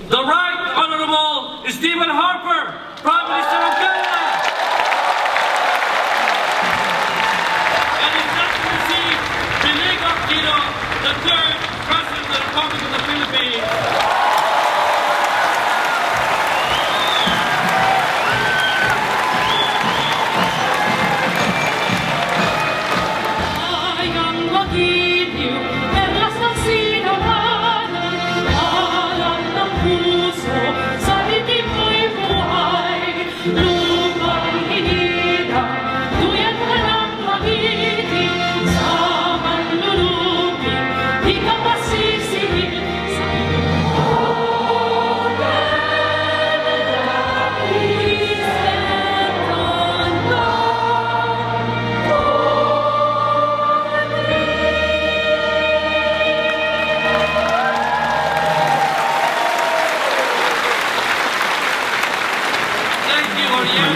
The Right Honorable Stephen Harper, Prime Minister of Canada. And Excellency Noynoy Aquino, the third President of the Republic of the Philippines.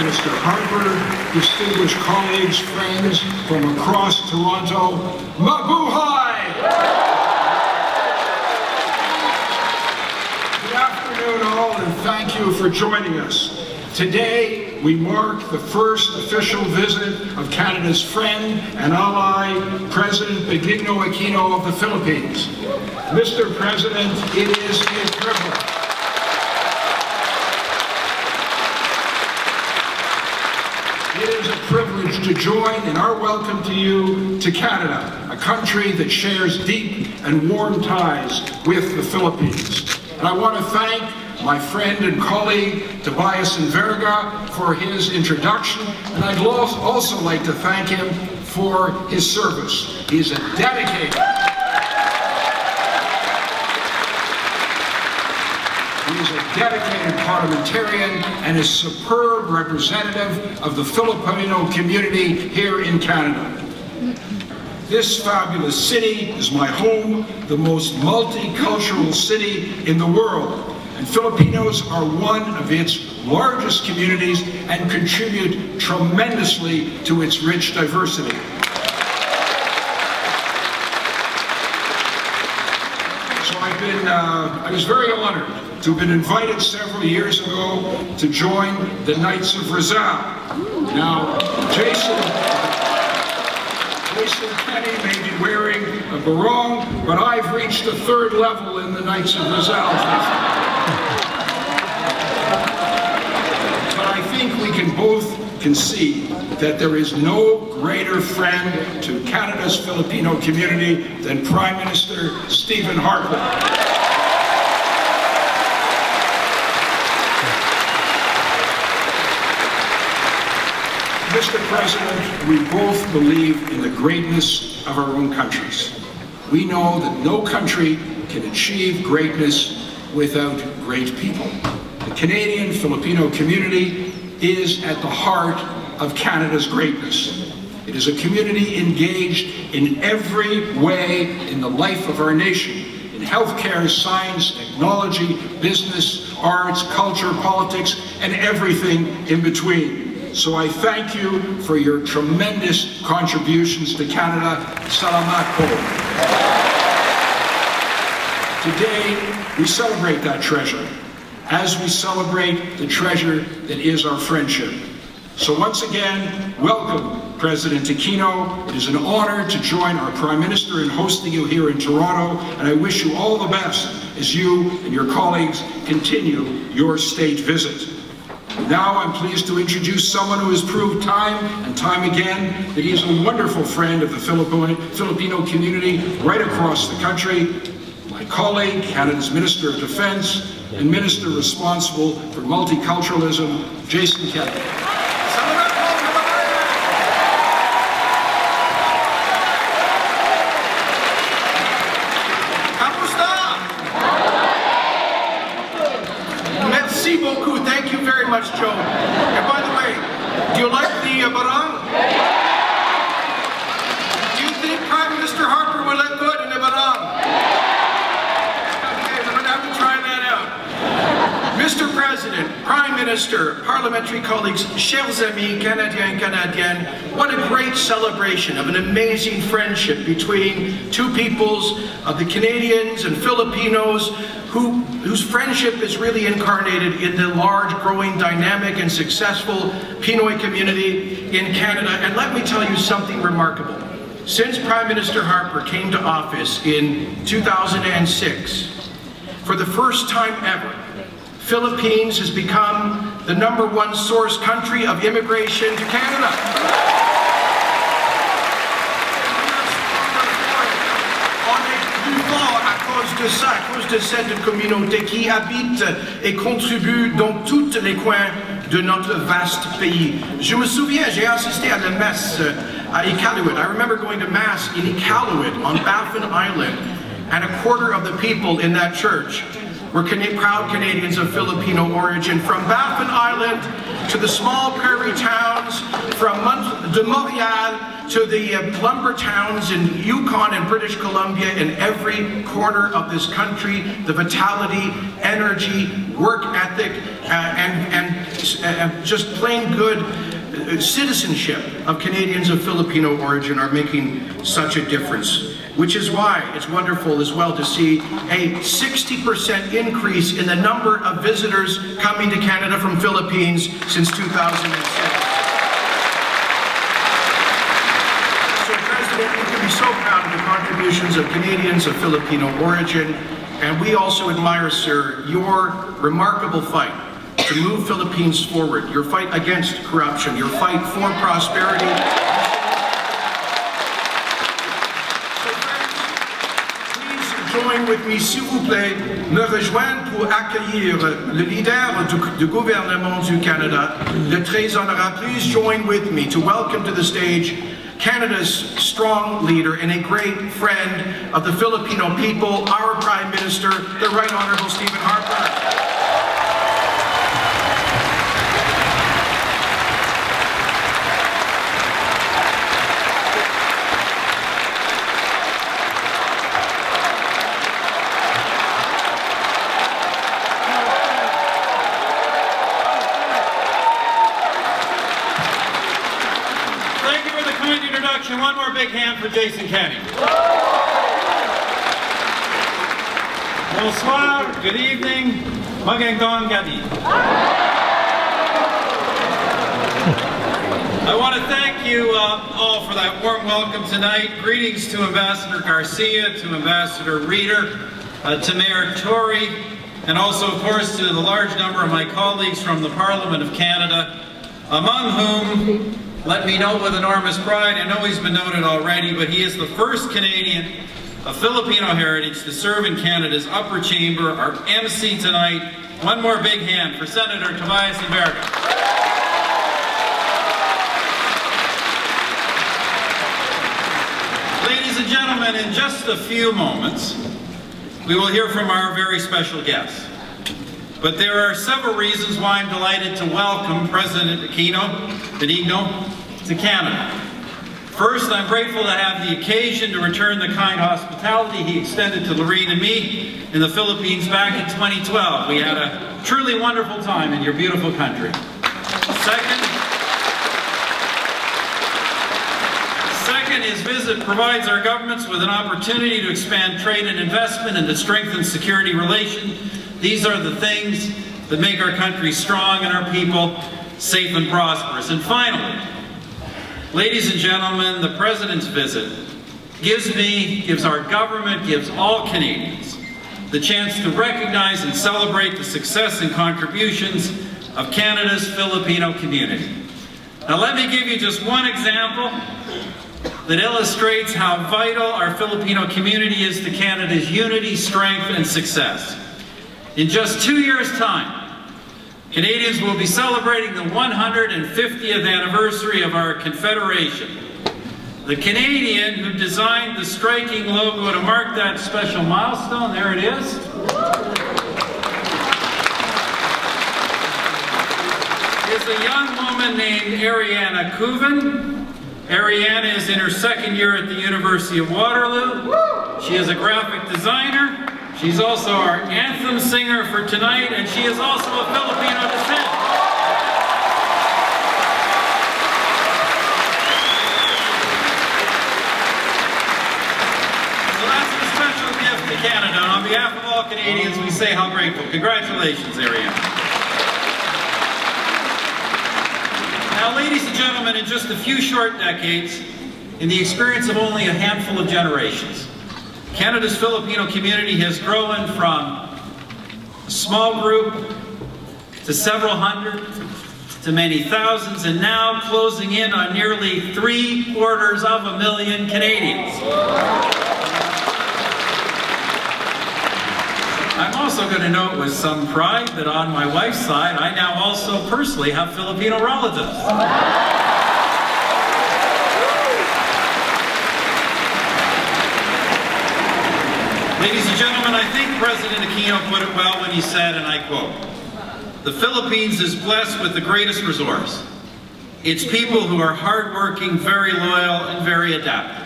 Mr. Harper, distinguished colleagues, friends from across Toronto, mabuhay! Good afternoon all, and thank you for joining us. Today, we mark the first official visit of Canada's friend and ally, President Noynoy Aquino of the Philippines. Mr. President, it is a privilege. It is a privilege to join in our welcome to you to Canada, a country that shares deep and warm ties with the Philippines. And I want to thank my friend and colleague, Tobias Verga, for his introduction, and I'd also like to thank him for his service. He's a dedicated parliamentarian and a superb representative of the Filipino community here in Canada. This fabulous city is my home, the most multicultural city in the world, and Filipinos are one of its largest communities and contribute tremendously to its rich diversity. So I was very honored to have been invited several years ago to join the Knights of Rizal. Now, Jason Kenny may be wearing a barong, but I've reached the third level in the Knights of Rizal. But I think we can both concede that there is no greater friend to Canada's Filipino community than Prime Minister Stephen Harper. Mr. President, we both believe in the greatness of our own countries. We know that no country can achieve greatness without great people. The Canadian Filipino community is at the heart of Canada's greatness. It is a community engaged in every way in the life of our nation, in healthcare, science, technology, business, arts, culture, politics, and everything in between. So I thank you for your tremendous contributions to Canada. Salamat po. Today, we celebrate that treasure, as we celebrate the treasure that is our friendship. So once again, welcome, President Aquino. It is an honor to join our Prime Minister in hosting you here in Toronto, and I wish you all the best as you and your colleagues continue your state visit. Now I'm pleased to introduce someone who has proved time and time again that he is a wonderful friend of the Filipino community right across the country. My colleague, Canada's Minister of Defense and Minister responsible for multiculturalism, Jason Kenny. Merci beaucoup. Thank you very much, Joe. And by the way, do you like the barang? Do you think Prime Minister Harper will look good in the barang? Okay, I'm going to have to try that out. Mr. President, Prime Minister, parliamentary colleagues, chers amis, Canadiens, Canadiennes, what a great celebration of an amazing friendship between two peoples of the Canadians and Filipinos whose friendship is really incarnated in the large, growing, dynamic, and successful Pinoy community in Canada. And let me tell you something remarkable. Since Prime Minister Harper came to office in 2006, for the first time ever, Philippines has become the #1 source country of immigration to Canada. À cause de cette communauté qui habite et contribue dans tous les coins de notre vaste pays. Je me souviens, j'ai assisté à la messe à Iqaluit. I remember going to Mass in Iqaluit on Baffin Island, and a quarter of the people in that church were proud Canadians of Filipino origin. From Baffin Island to the small prairie towns, from de Montreal to the lumber towns in Yukon and British Columbia, in every corner of this country, the vitality, energy, work ethic, and just plain good citizenship of Canadians of Filipino origin are making such a difference. Which is why it's wonderful as well to see a 60% increase in the number of visitors coming to Canada from Philippines since 2006. So, President, you can be so proud of the contributions of Canadians of Filipino origin, and we also admire, sir, your remarkable fight to move Philippines forward, your fight against corruption, your fight for prosperity. Join with me, s'il vous plaît, me rejoindre pour accueillir le leader du gouvernement du Canada, le très honorable. Please join with me to welcome to the stage Canada's strong leader and a great friend of the Filipino people, our Prime Minister, the Right Honorable Stephen Harper. One more big hand for Jason Kenney. Bonsoir, good evening, magandang gabi. I want to thank you all for that warm welcome tonight. Greetings to Ambassador Garcia, to Ambassador Reeder, to Mayor Tory, and also, of course, to the large number of my colleagues from the Parliament of Canada, among whom, let me note with enormous pride, I know he's been noted already, but he is the first Canadian of Filipino heritage to serve in Canada's upper chamber, our MC tonight. One more big hand for Senator Tobias Enverga. Ladies and gentlemen, in just a few moments, we will hear from our very special guest. But there are several reasons why I'm delighted to welcome President Aquino to Canada. First, I'm grateful to have the occasion to return the kind hospitality he extended to Lorene and me in the Philippines back in 2012. We had a truly wonderful time in your beautiful country. Second, his visit provides our governments with an opportunity to expand trade and investment and to strengthen security relations. These are the things that make our country strong and our people safe and prosperous. And finally, ladies and gentlemen, the President's visit gives our government, gives all Canadians the chance to recognize and celebrate the success and contributions of Canada's Filipino community. Now let me give you just one example that illustrates how vital our Filipino community is to Canada's unity, strength, and success. In just 2 years' time, Canadians will be celebrating the 150th anniversary of our Confederation. The Canadian who designed the striking logo to mark that special milestone, there it is, a young woman named Ariana Couven. Ariana is in her second year at the University of Waterloo. She is a graphic designer. She's also our anthem singer for tonight, and she is also of Filipino descent. So that's a special gift to Canada. On behalf of all Canadians, we say how grateful. Congratulations, Ariane. Now, ladies and gentlemen, in just a few short decades, in the experience of only a handful of generations, Canada's Filipino community has grown from a small group to several hundred, to many thousands, and now closing in on nearly 750,000 Canadians. I'm also going to note with some pride that on my wife's side, I now also personally have Filipino relatives. Ladies and gentlemen, I think President Aquino put it well when he said, and I quote, "The Philippines is blessed with the greatest resource. Its people who are hardworking, very loyal, and very adaptive.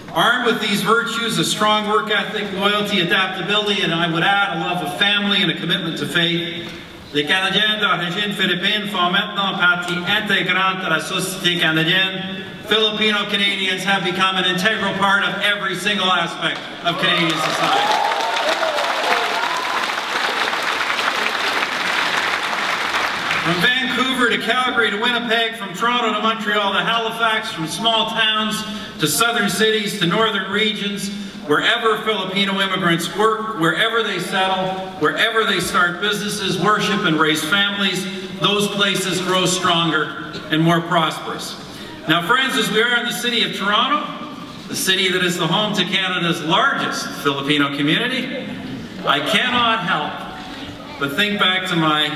Armed with these virtues, a strong work ethic, loyalty, adaptability, and I would add a love of family and a commitment to faith, les Canadiens d'origine philippine font maintenant partie intégrante de la société canadienne. Filipino-Canadians have become an integral part of every single aspect of Canadian society." From Vancouver to Calgary to Winnipeg, from Toronto to Montreal to Halifax, from small towns to southern cities to northern regions, wherever Filipino immigrants work, wherever they settle, wherever they start businesses, worship, and raise families, those places grow stronger and more prosperous. Now, friends, as we are in the city of Toronto, the city that is the home to Canada's largest Filipino community, I cannot help but think back to my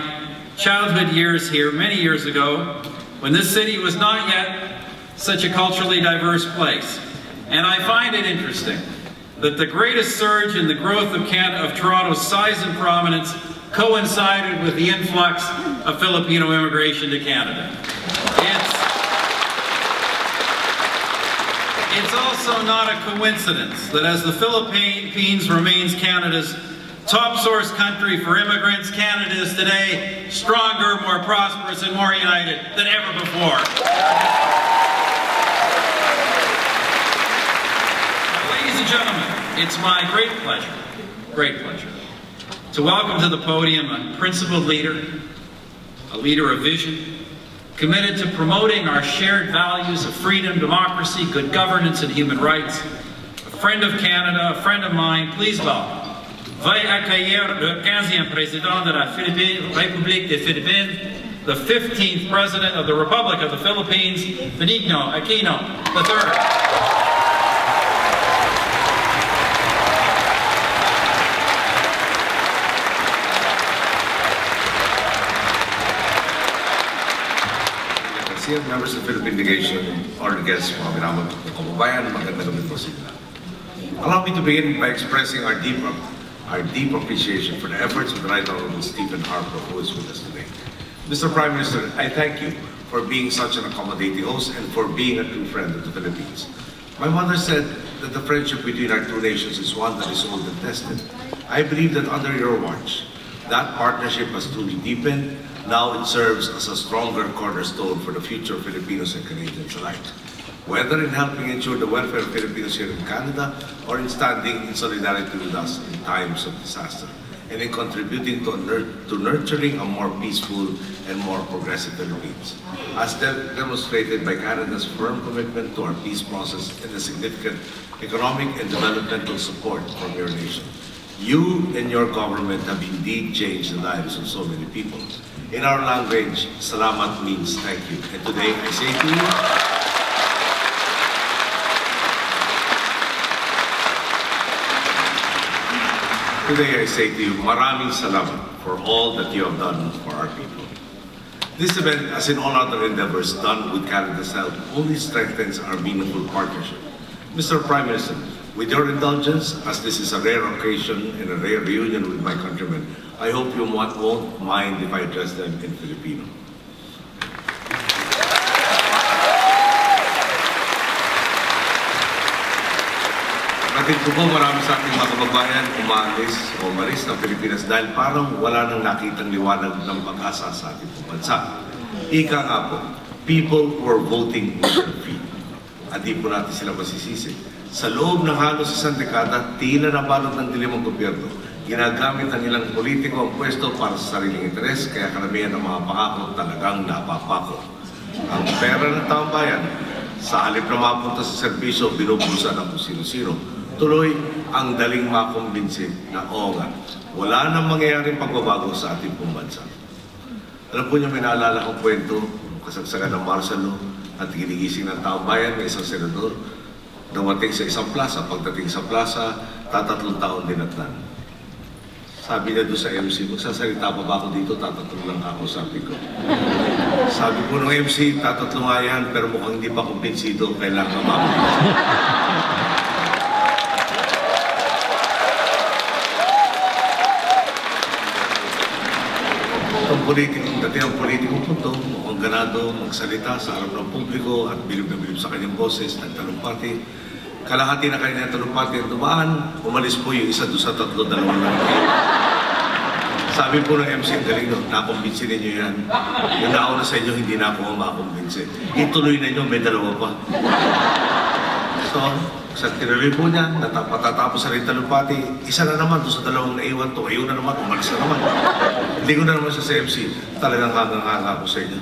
childhood years here many years ago when this city was not yet such a culturally diverse place. And I find it interesting that the greatest surge in the growth of Toronto's size and prominence coincided with the influx of Filipino immigration to Canada. It's also not a coincidence that as the Philippines remains Canada's top source country for immigrants, Canada is today stronger, more prosperous, and more united than ever before. Now, ladies and gentlemen, it's my great pleasure, to welcome to the podium a principled leader, a leader of vision, committed to promoting our shared values of freedom, democracy, good governance, and human rights, a friend of Canada, a friend of mine. Please welcome. Veuillez accueillir le 15e président de la République des Philippines, the 15th President of the Republic of the Philippines, Noynoy Aquino III. Members of the Philippine delegation, honored guests, mga minamahal na kababayan, magandang gabi po sa inyo. Allow me to begin by expressing our deep appreciation for the efforts of the Right Honorable Stephen Harper, who is with us today. Mr. Prime Minister, I thank you for being such an accommodating host and for being a true friend of the Philippines. My mother said that the friendship between our two nations is one that is old and tested. I believe that under your watch, that partnership has truly deepened. Now it serves as a stronger cornerstone for the future of Filipinos and Canadians alike. Whether in helping ensure the welfare of Filipinos here in Canada or in standing in solidarity with us in times of disaster, and in contributing to nurturing a more peaceful and more progressive Philippines, as demonstrated by Canada's firm commitment to our peace process and the significant economic and developmental support from your nation. You and your government have indeed changed the lives of so many people. In our language, salamat means thank you. And today I say to you, maraming salamat for all that you have done for our people. This event, as in all other endeavors done with Canada's help, only strengthens our meaningful partnership. Mr. Prime Minister, with your indulgence, as this is a rare occasion and a rare reunion with my countrymen, I hope you won't mind if I address them in Filipino. Natin po marami sa ating mga kababayan umalis o umalis ng Pilipinas dahil parang wala nang nakitang liwanag ng pag-asa sa ating bansa. Ika nga po, people who are voting with their feet. At di po natin sila masisisi. Sa loob ng halos isang dekada, tila nabalot ng dilim ang gobyerno. Ginagamit ng ilang politiko ang pwesto para sa sariling interes, kaya karamihan ng mga pangako talagang napapako. Ang pera ng taong bayan, sa halip na mapunta sa serbisyo, binubulsa ng kung sino-sino. Tuloy ang daling makumbinsin na oo nga, wala nang mangyayaring pagbabago sa ating pambansa. Alam po niyo, may naalala kong kwento, kasagsagan ng martial law at ginigising ng taong bayan ng isang senador. Dumating sa isang plaza, pagdating sa plaza, 3 taon dinatnan. Sabi niya doon sa MC, magsasalita pa ba ako dito? 3 lang ako, sabi ko. Sabi po ng MC, 3 nga yan, pero mukhang hindi pa kumbinsido, kailangan makumbinsido. Dati ang politikong punto, mukhang ganado, magsalita sa harap ng publiko at bilib na bilib sa kanyang boses, nagtalumpati. Kalahati na kanyang talumpati ang dumaan, umalis po yung isa doon sa 3, 2 lang. Sabi po ng MC, galing no, nakumbinsin ninyo yan. Yung nauna sa inyo, hindi na ako makumbinsin. Ituloy na nyo, may 2 pa. So, sa tinuloy po niya, patatapos sa rin talumpati, isa na naman doon sa 2 naiwan to, ayun na naman, umalis na naman. Hindi ko na naman siya sa MC, talagang hanga-hanga ako sa inyo.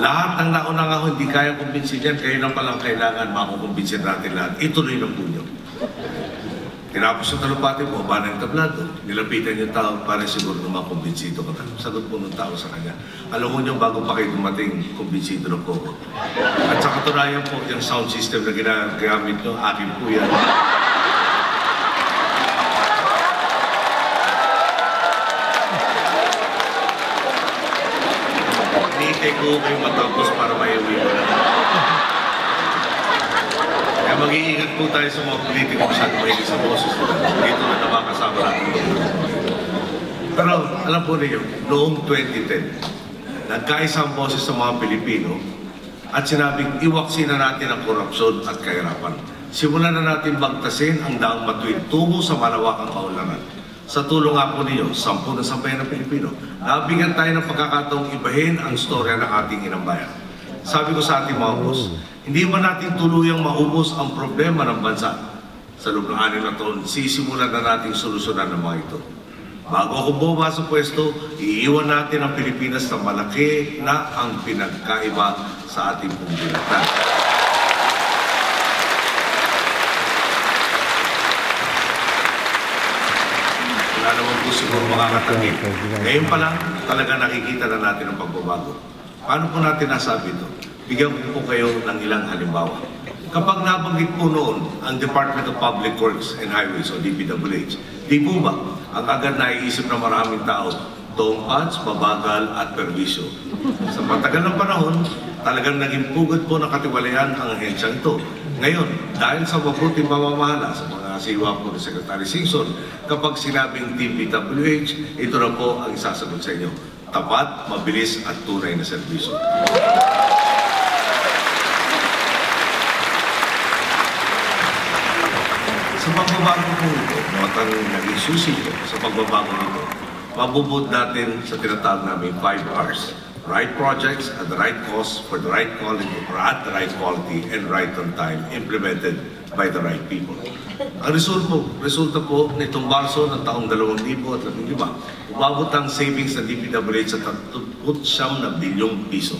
Lahat ng nauna nga ako, hindi kaya kumbinsin yan, kayo na palang kailangan makukumbinsin natin lahat. Ituloy na po nyo. Tinapos yung talumpati po, ba ng tablado, nilapitan yung tao para siguro na makumbinsido ka na. Sagot po ng tao sa kanya. Alam mo nyo, bago pa kayo dumating, kumbinsido na po. At sa katunayan po, yung sound system na ginagamit nyo, akin po yan. Hinihintay ko kayo matapos para maiuwi ko na. Kaya mag-iingat po tayo sa mga politiko masyado mahilig sa boses nila. Dito na nakakasama natin. Pero alam po ninyo, noong 2010, nagkaisa ang boses sa mga Pilipino at sinabing iwaksi na natin ang korupsyon at kahirapan. Simulan na natin bagtasin ang daang matuwid tungo sa malawakang kaunlaran. Sa tulong nga po ninyo, 10 na sambayan ng Pilipino, nabigyan tayo ng pagkakataong ibahin ang storya ng ating inang bayan. Sabi ko sa ating mga boss, hindi ba natin tuluyang maubos ang problema ng bansa? Sa loob ng 6 na taon, sisimulan na natin solusyonan ng mga ito. Bago ako bumaba sa pwesto, iiwan natin ang Pilipinas na malaki na ang pinagkaiba sa ating pambansa. Wala naman po siguro makakatangin. Ngayon pa lang, talaga nakikita na natin ang pagbabago. Paano po natin nasabi ito? Bigyan ko po kayo ng ilang halimbawa. Kapag nabanggit po noon ang Department of Public Works and Highways o DPWH, di po ba ang agad naiisip ng maraming tao, tongkats, mabagal at perwisyo. Sa matagal ng panahon, talagang naging pugad po ng katiwalian ang ahensyang ito. Ngayon, dahil sa mabuting pamamahala sa mga siwa po ni Secretary Singson, kapag sinabing DPWH, ito na po ang isasagot sa inyo. Tapat, mabilis at tunay na serbisyo. Sa pagbabago po ito, matang naging susi sa pagbabago nito, mabubud natin sa tinatawag namin 5 R's. Right projects at the right cost for the right quality or at the right quality and right on time implemented by the right people. Ang resulta po nitong Marso ng taong 2015, umabot ang savings ng DPWH sa 39 bilyong piso.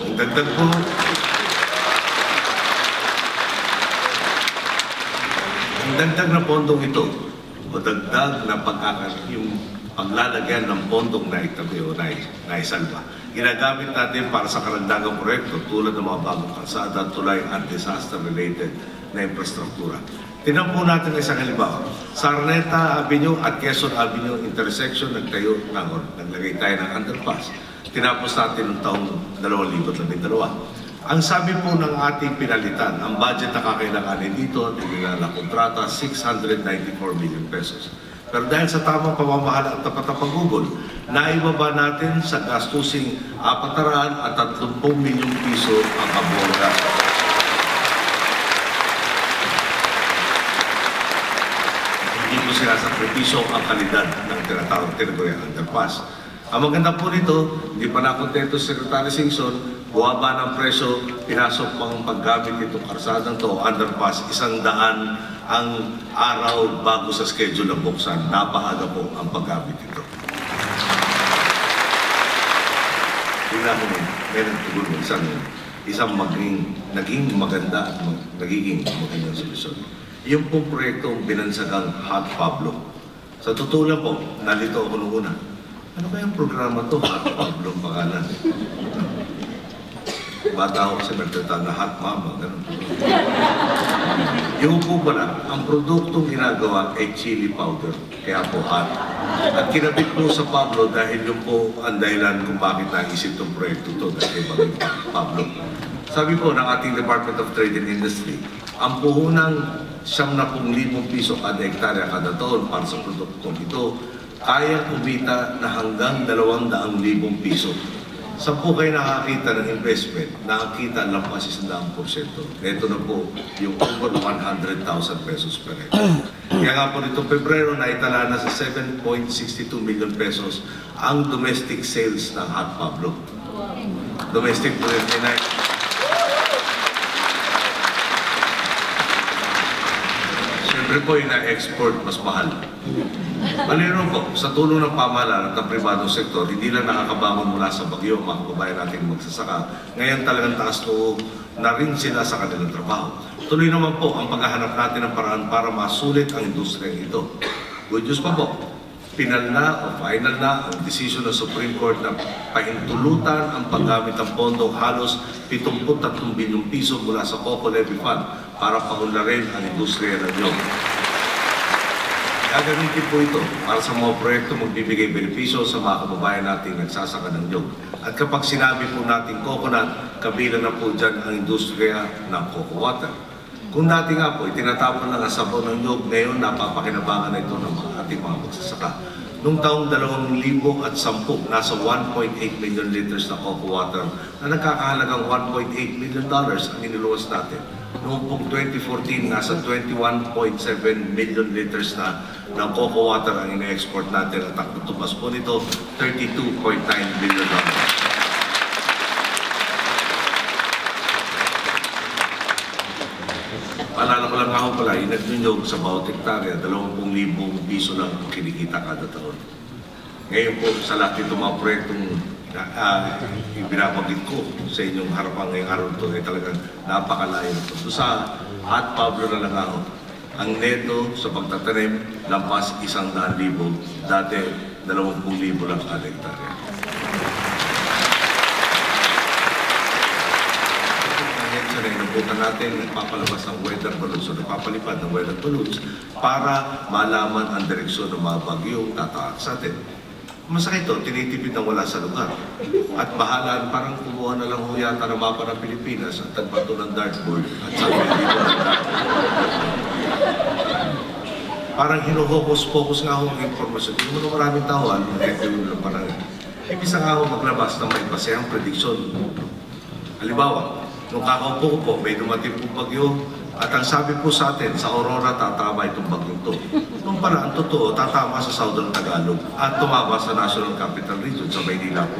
Ang dagdag po, ang dagdag na pondong ito, o dagdag na yung paglalagyan ng pondong na itabi o naisalba, ginagamit natin para sa karagdagang proyekto tulad ng mga bagong kalsada, tulay at disaster-related na infrastruktura. Tingnan po natin ang isang halimbawa. Sa Araneta Avenue at Quezon Avenue intersection, naglagay tayo ng underpass. Tinapos natin noong taong 2012. Ang sabi po ng ating pinalitan, ang budget na kakailanganin dito, na kontrata, 694 million pesos. Pero dahil sa tamang pamamahala at tapat na paggugol, naibaba natin sa gastusing 430 milyong piso ang kabuang gastos. Hindi po sinasakripisyo ang kalidad ng tinatawag tinaguriang underpass. Ang maganda po nito, hindi pa nakontento si Secretary Singson, buwaba ng presyo, pinasok pang paggamit itong karsadang to, underpass, 100 ang araw bago sa schedule ng buksan. Napaaga po ang paggamit ito. Tingnan mo, meron siguro isang naging maganda at nagiging magandang solusyon. Yung pong proyektong binansagang Hot Pablo. Sa totoo lang po, nalito ako nung una. Ano ba yung programa to? Hot Pablo ang pangalan. Bata ako kasi nagtata na Hot Mama. Ganun. Yung po pala, ang produktong ginagawa ay chili powder. Kaya po hot. At kinabit po sa Pablo dahil yung po ang dahilan kung bakit naisip itong proyekto ito dahil bagay Pablo. Sabi po ng ating Department of Trade and Industry, ang puhunang 70,000 piso kada hektarya kada taon para sa produktong ito, kaya kumita na hanggang 200,000 piso. Saan po kayo nakakita ng investment? Nakakita lang pa 100%. Ito na po yung over 100,000 pesos per hectare. Kaya nga po nitong Pebrero na itala na sa 7.62 million pesos ang domestic sales ng Hot Pablo. Domestic po rin. Siyempre po yung na-export mas mahal. Malinaw po, sa tulong ng pamahalaan at ng pribadong sektor, hindi lang nakakabangon mula sa bagyo ang mga kababayan natin magsasaka. Ngayon talagang taas to na rin sila sa kanilang trabaho. Tuloy naman po ang paghahanap natin ng paraan para masulit ang industriya ito. Good news pa po, final na o final na ang desisyon ng Supreme Court na pahintulutan ang paggamit ng pondong halos 73 bilyong piso mula sa Coco Levy Fund para paunlarin ang industriya ng niyog. Gagamitin po ito para sa mga proyekto magbibigay benepisyo sa mga kababayan nating nagsasaka ng niyog. At kapag sinabi po natin coconut, kabilang na po dyan ang industriya ng coco water. Kung dati nga po, itinatapon lang ang sabaw ng niyog, ngayon napapakinabangan na ito ng ating mga magsasaka. Noong taong 2010, nasa 1.8 million liters na coco water na nagkakahalagang $1.8 million ang iniluwas natin. Noong pong 2014, nasa 21.7 million liters na ng coco water ang ina-export natin at ang tumas po nito, $32.9 billion. Paalala ko lang ako pala, inagnunyog sa bawat hektarya, 20,000 piso lang ang kinikita kada taon. Ngayon po, sa lahat itong mga proyektong ibinabagit ko sa inyong harapan ngayong araw ito ay talagang napakalayo. So sa Hot Pablo na lang ako, ang neto sa pagtatanim, lampas 100,000, dati 20,000 lang kada hektarya. Inabutan natin, nagpapalabas ng weather balloons o nagpapalipad ng weather balloons para malaman ang direksyon ng mga bagyong tataak sa atin. Masakit ito, tinitipid na wala sa lugar. At bahalaan, parang kumuha na lang ho yata ng mapa ng Pilipinas at tagbato ng dartboard at sabi dito ng dartboard. Parang hinuhokos-focus nga ho ang informasyon. Hindi mo na maraming tao, parang ibig nga ho maglabas ng may basehang prediksyon. Halimbawa, nung kakaupo ko po, may dumating pong bagyo at ang sabi po sa atin, sa Aurora tatama itong bagyong to. Nung pala, ang totoo, tatama sa Southern Tagalog at tumama sa National Capital Region, sa Maynila po.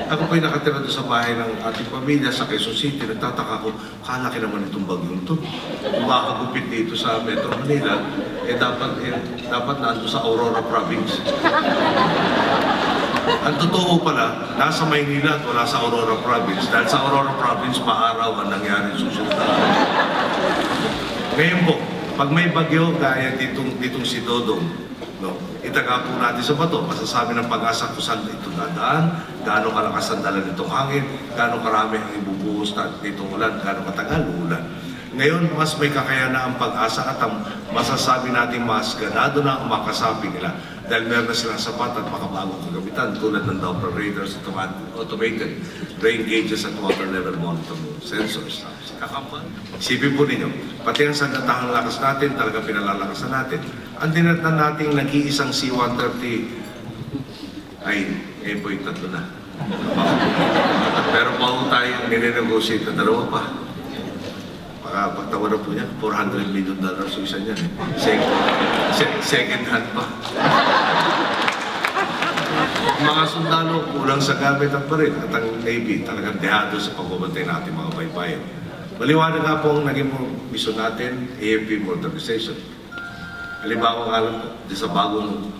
Ako po'y nakatira doon sa bahay ng ating pamilya sa Quezon City. Nagtataka ko, kalaki naman itong bagyong to. Kung makakagupit dito sa Metro Manila, dapat nandun sa Aurora Province. Ang totoo pala, nasa Maynila at wala sa Aurora Province. Dahil sa Aurora Province, maaraw ang nangyari susunod na araw. Ngayon po, pag may bagyo, gaya ditong si Dodong, no, itaga po natin sa bato, masasabi ng pag-asa kung saan ito dadaan, gaano kalakas ang dala nitong hangin, gaano karami ang ibubuhos nitong ulan, gaano katagal ulan. Ngayon, mas may kakayanan ang pag-asa at ang masasabi natin mas ganado na ang makasabi nila dahil meron na silang sapat at makabagong kagamitan tulad ng Doppler radars at automated rain gauges at water level monitoring sensors. Isipin po ninyo, pati ang sandatahang lakas natin, talaga pinalalakasan natin. Ang dinatan nating nag-iisang C-130 ay, ngayon po yung tatlo na. Pero pa tayong nire-negotiate na dalawa pa. Pagtawaran po niya, $400 million so isa niyan eh. Second hand pa. Ang mga sundalo, kulang sa gamit at baril at ang Navy talagang dehado sa pagbabantay natin mga baybayin. Maliwanag nga po ang naging mission natin, AFP modernization. Halimbawa nga lang po, sa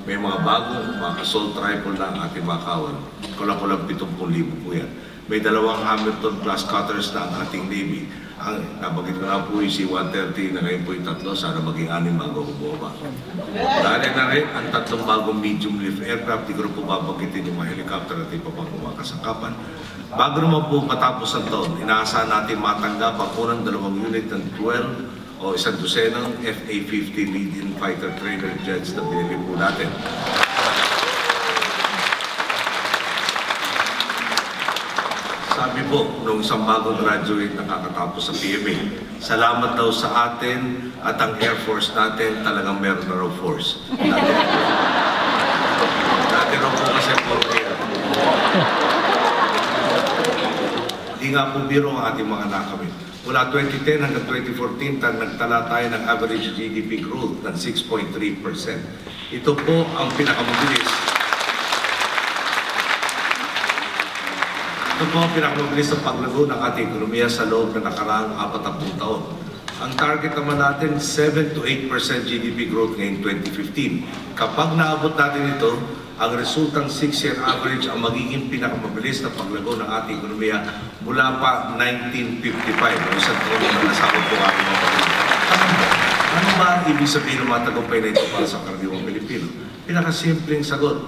may mga bagong mga assault rifle na ang ating mga kawal. Kulang-kulang 70,000 po yan. May 2 Hamilton class cutters na ang ating Navy. Ang nabanggit ko na po yung C-130 na ngayon po yung 3, sana maging 6 bago bumaba. Dahil na rin ang 3 bagong medium lift aircraft, di ko po babanggitin yung mga helicopter at iba pang mga kasangkapan. Bago naman po matapos ang taon, inaasahan natin matanggap ang unang 2 unit ng 12 o 1 dosenang FA-50 lead-in fighter trainer jets na binili po natin. Sabi po, nung isang bagong graduate nakakatapos sa PMA, salamat daw sa atin at ang Air Force natin, talagang meron na raw force. Dati raw po kasi for air. Di nga po biro ang ating mga nakamit. Mula 2010 hanggang 2014, nagtala tayo ng average GDP growth ng 6.3%. Ito po ang pinakamabilis. Ito po ang pinakamabilis ng paglago ng ating ekonomiya sa loob ng nakaraang 40 taon. Ang target naman natin, 7 to 8% GDP growth ngayong 2015. Kapag naabot natin ito, ang resultang 6-year average ang magiging pinakamabilis na paglago ng ating ekonomiya mula pa 1955. Ang isang taon na nasabot po ating mga paglago. Ano ba ang ibig sabihin ng mga tagumpay na ito para sa karaniwang Pilipino? Pinakasimpleng sagot.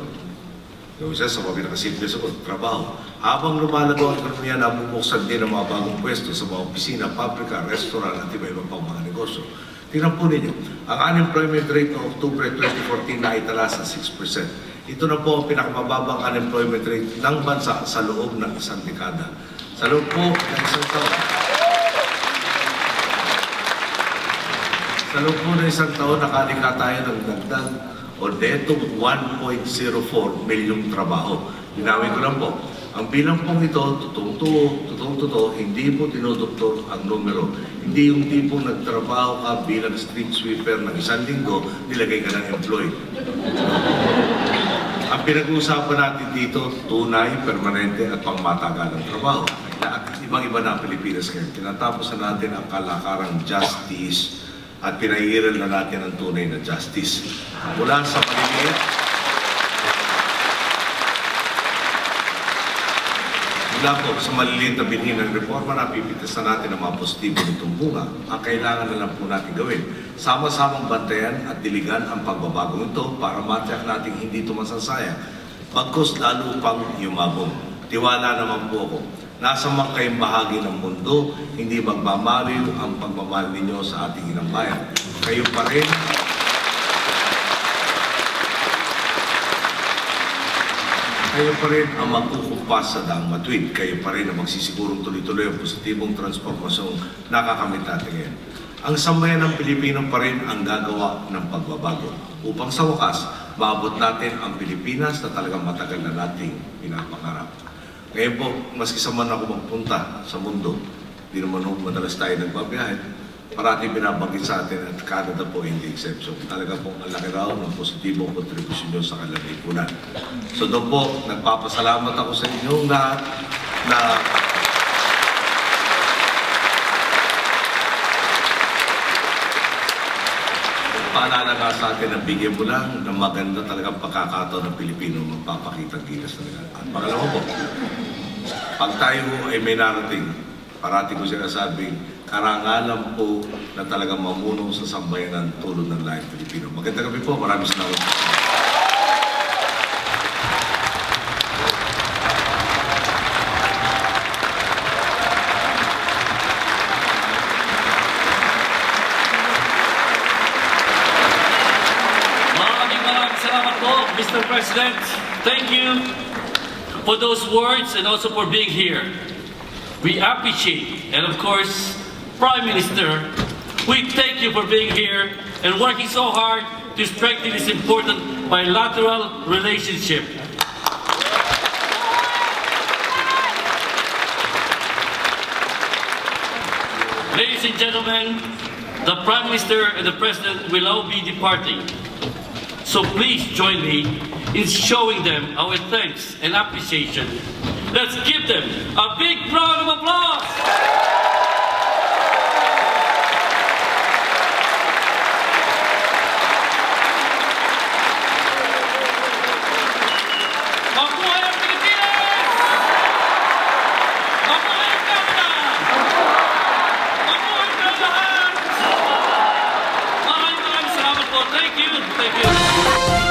Yung isa sa mga pinakasimpleng sagot, trabaho. Habang lumalago ang ekonomiya, nabubuksan din ang mga bagong pwesto sa mga opisina, pabrika, restaurant at iba-iba pang mga negosyo. Tingnan po ninyo, ang unemployment rate noong October 2014 na itala sa 6%. Ito na po ang pinakamababang unemployment rate ng bansa sa loob ng isang dekada. Sa loob po ng isang taon. Sa loob po ng isang taon, nakalikha tayo ng dagdag o netong 1.04 milyong trabaho. Linawin ko lang po. Ang bilang pong ito, totoong-totoo, hindi po dinodoktor ang numero. Hindi yung tipong nagtrabaho ka bilang street sweeper ng 1 linggo, nilagay ka ng employed. Ang pinag-uusapan natin dito, tunay, permanente at pangmatagalang trabaho. At ibang-iba na ang Pilipinas ngayon. Tinatapos na natin ang kalakarang justice at pinairal na natin ang tunay na justice. Mula sa maliliit, mula po sa maliliit na binhi ng reforma na pipitasan natin ang mga positibo nitong bunga, ang kailangan na lang po natin gawin. Sama-samang bantayan at diligan ang pagbabagong ito para matiyak natin hindi ito masasayang. Bagkus lalo pang yumabong. Tiwala naman po ako. Nasa mga kayong bahagi ng mundo, hindi magmamaliw ang pagmamahal ninyo sa ating inang bayan. Kayo pa rin, ang magkukumpas sa daang matuwid. Kayo pa rin ang magsisigurong tuloy-tuloy ang positibong transformasyong nakakamit natin ngayon. Ang sambayan ng Pilipino pa rin ang gagawa ng pagbabago upang sa wakas, maabot natin ang Pilipinas na talagang matagal na nating pinapangarap. Ngayon po, maski sa man ako magpunta sa mundo, di naman madalas tayo nagbabiyahe, parating binabanggit sa atin at Canada po hindi exception. Talaga pong malaki raw ng positibong kontribusyon nyo sa kanilang lipunan. So doon po, nagpapasalamat ako sa inyong lahat na paalala nga sa atin na bigyan mo lang ng maganda talagang pagkakataon ng Pilipino magpapakitang gilas talaga. At pangalawa po, pag tayo ay may narating, parati ko sinasabing, karangalan po na talagang mamunong sa sambayanan tulad ng lahing Pilipino. Magandang gabi po, maraming salamat. Maraming salamat po, Mr. President. Thank you for those words and also for being here. We appreciate, and of course, Prime Minister, we thank you for being here and working so hard to strengthen this important bilateral relationship. Ladies and gentlemen, the Prime Minister and the President will now be departing. So please join me in showing them our thanks and appreciation. Let's give them a big round of applause! Mabuhay ang Pilipinas! Mabuhay ang Canada! Mabuhay ang lahat! Maraming salamat po. Thank you. Thank you.